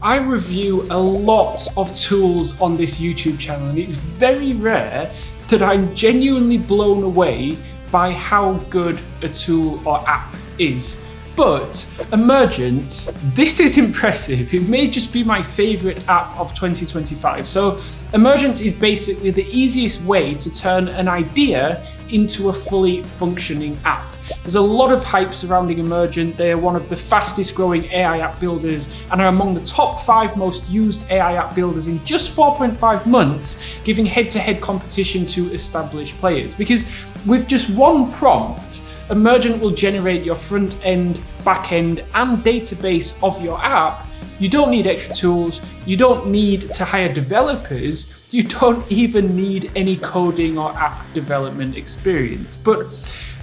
I review a lot of tools on this YouTube channel, and it's very rare that I'm genuinely blown away by how good a tool or app is. But Emergent, this is impressive. It may just be my favorite app of 2025. So Emergent is basically the easiest way to turn an idea into a fully functioning app. There's a lot of hype surrounding Emergent. They are one of the fastest growing AI app builders and are among the top 5 most used AI app builders in just 4.5 months, giving head-to-head competition to established players. Because with just one prompt, Emergent will generate your front end, back end, and database of your app. You don't need extra tools. You don't need to hire developers. You don't even need any coding or app development experience. But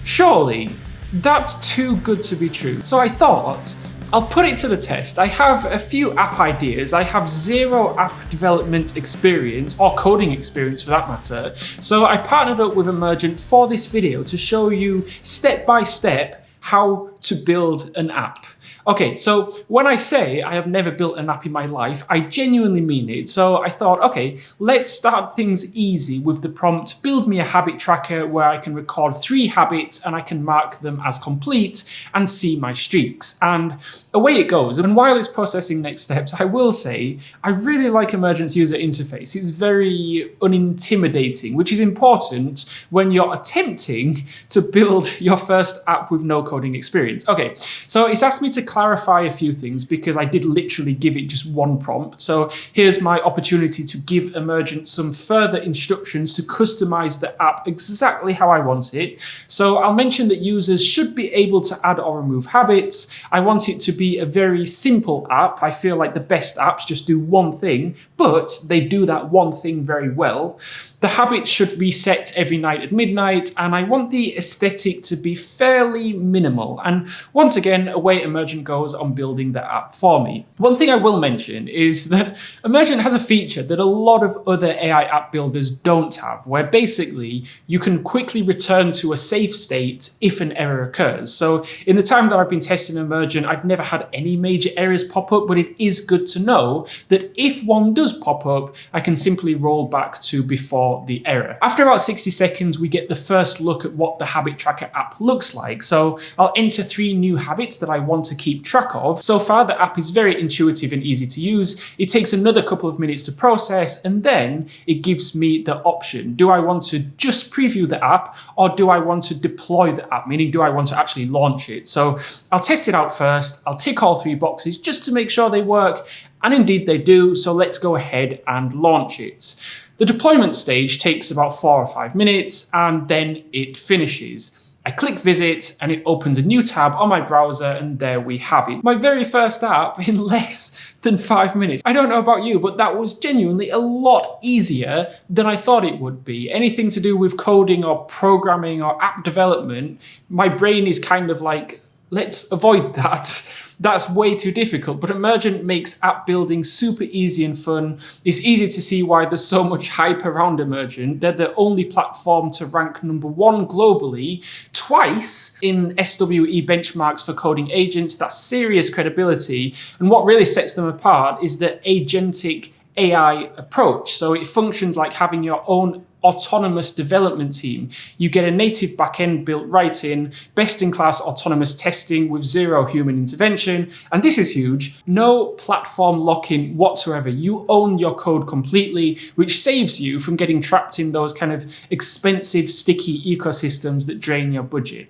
surely, that's too good to be true. So I thought, I'll put it to the test. I have a few app ideas. I have 0 app development experience, or coding experience for that matter. So I partnered up with Emergent for this video to show you step by step how to build an app. Okay, so when I say I have never built an app in my life, I genuinely mean it. So I thought, okay, let's start things easy with the prompt, build me a habit tracker where I can record 3 habits and I can mark them as complete and see my streaks. And away it goes. And while it's processing next steps, I will say, I really like Emergent's user interface. It's very unintimidating, which is important when you're attempting to build your first app with no coding experience. Okay, so it's asked me to clarify a few things because I did literally give it just one prompt. So here's my opportunity to give Emergent some further instructions to customize the app exactly how I want it. So I'll mention that users should be able to add or remove habits. I want it to be a very simple app. I feel like the best apps just do one thing, but they do that one thing very well. The habits should reset every night at midnight, and I want the aesthetic to be fairly minimal. And once again, away Emergent goes on building the app for me. One thing I will mention is that Emergent has a feature that a lot of other AI app builders don't have, where basically you can quickly return to a safe state if an error occurs. So in the time that I've been testing Emergent, I've never had any major errors pop up, but it is good to know that if one does pop up, I can simply roll back to before the error. After about 60 seconds, we get the first look at what the habit tracker app looks like. So I'll enter 3 new habits that I want to keep track of. So far, the app is very intuitive and easy to use. It takes another couple of minutes to process, and then it gives me the option. Do I want to just preview the app, or do I want to deploy the app? Meaning, do I want to actually launch it? So I'll test it out first. I'll tick all 3 boxes just to make sure they work. And indeed they do. So let's go ahead and launch it. The deployment stage takes about 4 or 5 minutes, and then it finishes. I click visit and it opens a new tab on my browser, and there we have it. My very first app in less than 5 minutes. I don't know about you, but that was genuinely a lot easier than I thought it would be. Anything to do with coding or programming or app development, my brain is kind of like, let's avoid that. That's way too difficult, but Emergent makes app building super easy and fun. It's easy to see why there's so much hype around Emergent. They're the only platform to rank #1 globally twice in SWE Benchmarks for coding agents. That's serious credibility. And what really sets them apart is the agentic AI approach. So it functions like having your own autonomous development team. You get a native backend built right in, best-in-class autonomous testing with 0 human intervention, and this is huge, no platform lock-in whatsoever. You own your code completely, which saves you from getting trapped in those kind of expensive, sticky ecosystems that drain your budget.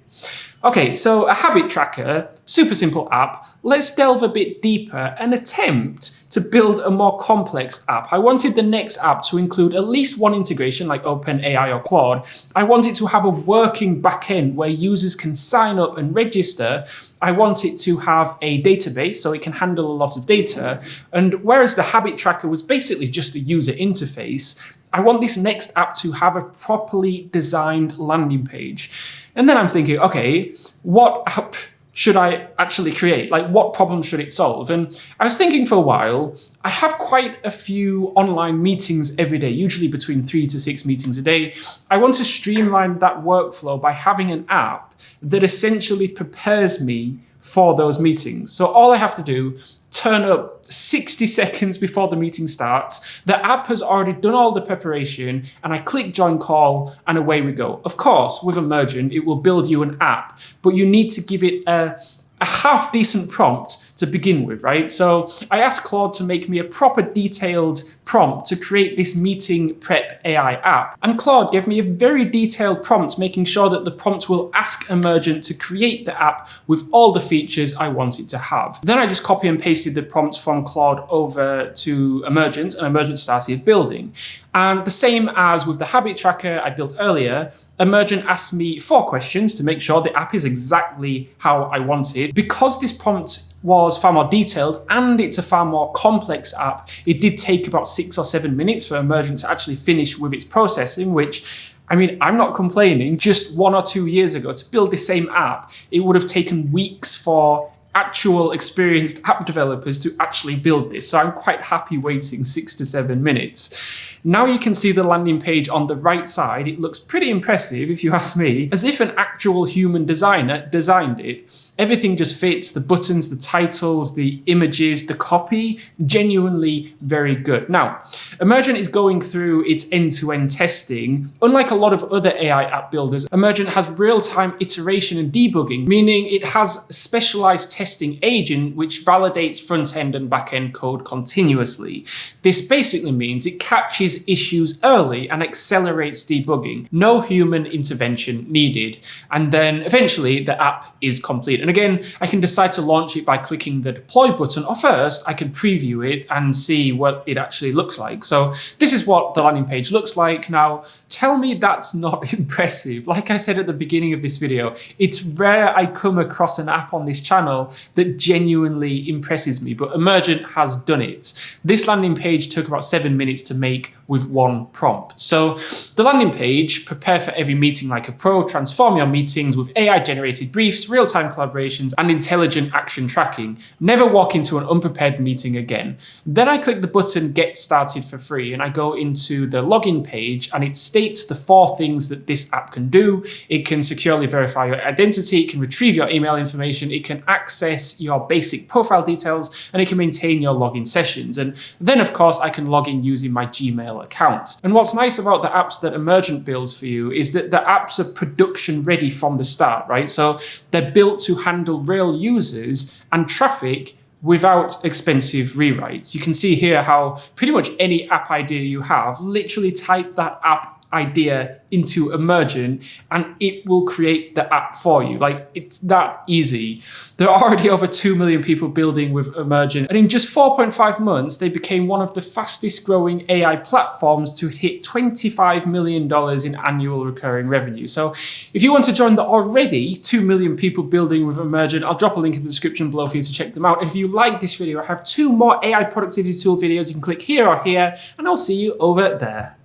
Okay, so a habit tracker, super simple app. Let's delve a bit deeper and attempt to build a more complex app. I wanted the next app to include at least one integration like OpenAI or Claude. I want it to have a working backend where users can sign up and register. I want it to have a database so it can handle a lot of data. And whereas the habit tracker was basically just a user interface, I want this next app to have a properly designed landing page. And then I'm thinking, okay, what app should I actually create? Like, what problem should it solve? And I was thinking for a while. I have quite a few online meetings every day, usually between 3 to 6 meetings a day. I want to streamline that workflow by having an app that essentially prepares me for those meetings. So all I have to do, turn up 60 seconds before the meeting starts. The app has already done all the preparation, and I click join call, and away we go. Of course, with Emergent, it will build you an app, but you need to give it a half decent prompt to begin with, right? So I asked Claude to make me a proper detailed prompt to create this meeting prep AI app. And Claude gave me a very detailed prompt, making sure that the prompt will ask Emergent to create the app with all the features I want it to have. Then I just copy and pasted the prompt from Claude over to Emergent, and Emergent started building. And the same as with the habit tracker I built earlier, Emergent asked me 4 questions to make sure the app is exactly how I want it. Because this prompt was far more detailed and it's a far more complex app, it did take about 6 or 7 minutes for Emergent to actually finish with its processing, which, I mean, I'm not complaining. Just 1 or 2 years ago, to build the same app, it would have taken weeks for actual experienced app developers to actually build this. So I'm quite happy waiting 6 to 7 minutes. Now you can see the landing page on the right side. It looks pretty impressive, if you ask me, as if an actual human designer designed it. Everything just fits, the buttons, the titles, the images, the copy, genuinely very good. Now, Emergent is going through its end-to-end testing. Unlike a lot of other AI app builders, Emergent has real-time iteration and debugging, meaning it has a specialized testing agent which validates front-end and back-end code continuously. This basically means it catches issues early and accelerates debugging. No human intervention needed. And then eventually the app is complete. And again, I can decide to launch it by clicking the deploy button, or first I can preview it and see what it actually looks like. So this is what the landing page looks like. Now, tell me that's not impressive. Like I said at the beginning of this video, it's rare I come across an app on this channel that genuinely impresses me, but Emergent has done it. This landing page took about 7 minutes to make with 1 prompt. So the landing page: prepare for every meeting like a pro, transform your meetings with AI-generated briefs, real-time collaborations, and intelligent action tracking. Never walk into an unprepared meeting again. Then I click the button Get Started for free, and I go into the login page, and it states the 4 things that this app can do. It can securely verify your identity, it can retrieve your email information, it can access your basic profile details, and it can maintain your login sessions. And then, of course, I can log in using my Gmail account. And what's nice about the apps that Emergent builds for you is that the apps are production ready from the start, right? So they're built to handle real users and traffic without expensive rewrites. You can see here how pretty much any app idea you have, literally type that app idea into Emergent and it will create the app for you. Like, it's that easy. There are already over 2 million people building with Emergent, and in just 4.5 months, they became one of the fastest growing AI platforms to hit $25 million in annual recurring revenue. So if you want to join the already 2 million people building with Emergent, I'll drop a link in the description below for you to check them out. And if you like this video, I have 2 more AI productivity tool videos. You can click here or here, and I'll see you over there.